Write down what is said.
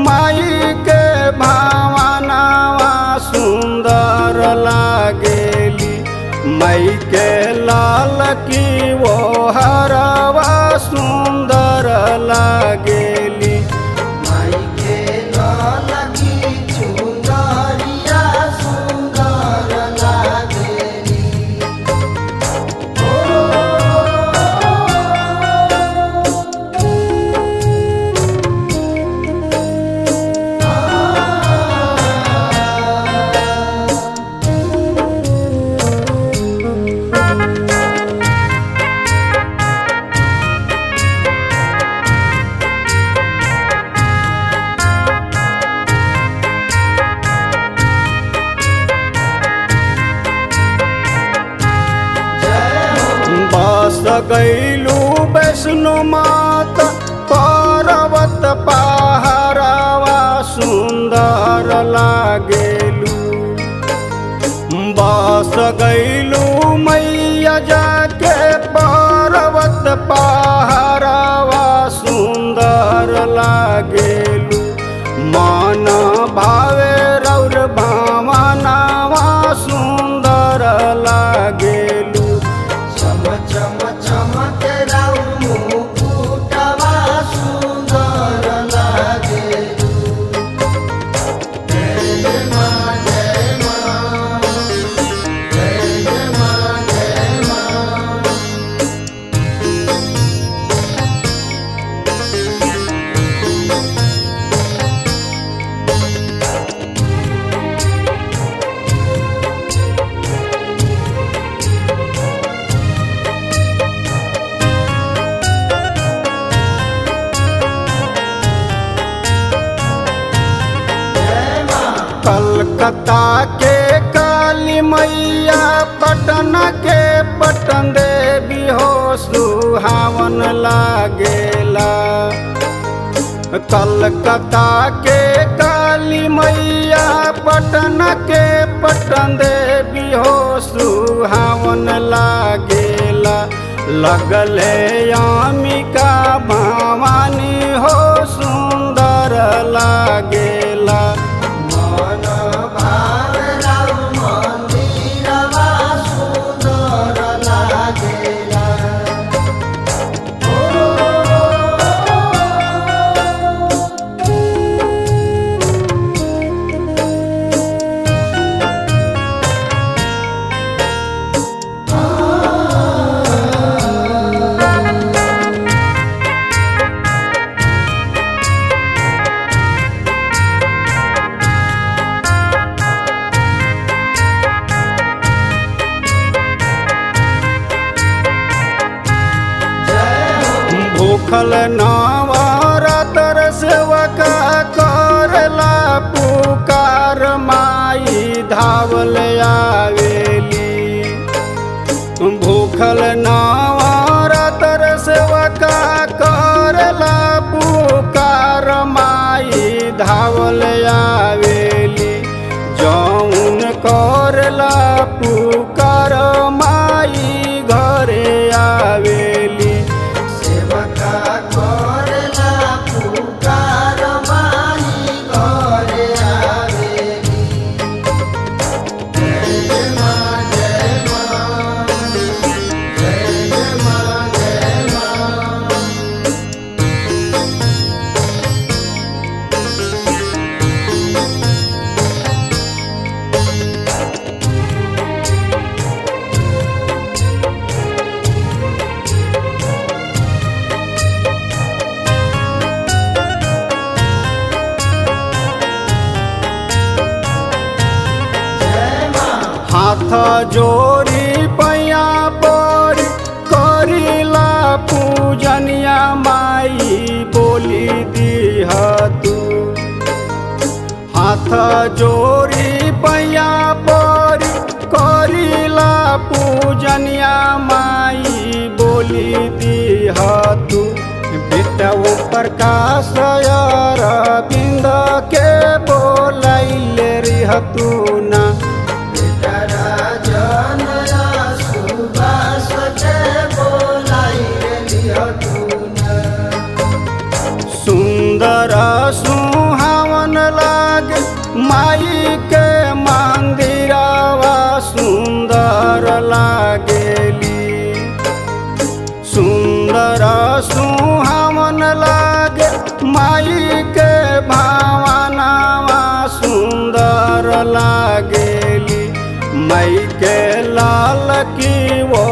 माई के भावनावा सुंदर लागेली। माई के लाल की वो हरवा सुंदर लागेली। माई के लाल की चुनरिया सुंदर लागेली। बस गईलू वैष्णो माता पर्वत पहाड़वा सुंदर लागेलू। बस गईलू मैया जाके पर्वत पहाड़वा सुंदर लागेलू। मन भावे रौर भावनावा सुंदर लागेलू। चम चम चमके राउर मुकुटवा सुंदर लागेलू। जय मां जय मां जय मां जय मां। कलकत्ता के काली मैया पटना के पटन देवी हो सुहावन लागेला। कलकत्ता के काली मैया पटना के पटन देवी हो सुहावन लागेला। लगले अंबिका भवानी हो सुंदर लागेला। मन भावे राउर मंदिरवा सुंदर लागेला। भूखल नवरातर सेवका करला पुकार माई धावल आवेली। भूखल नवरातर सेवका करला पुकार माई धावल आवेली। जौन करला पुकार माई घरे आवेली। सेवका करेला पुकार माई घरे आवेली। जय मां जय मां जय मां जय मां। हाथ जोड़ी पैया पर करिला पूजनिया माई बोली दीह तू। हाथ जोड़ी पैया पर करिला पूजनिया माई बोली दीह तू। बेटा वो प्रकाश अरविंद के बोलैले रिह तू ना। सुंदर सुहा मई के लाल की वो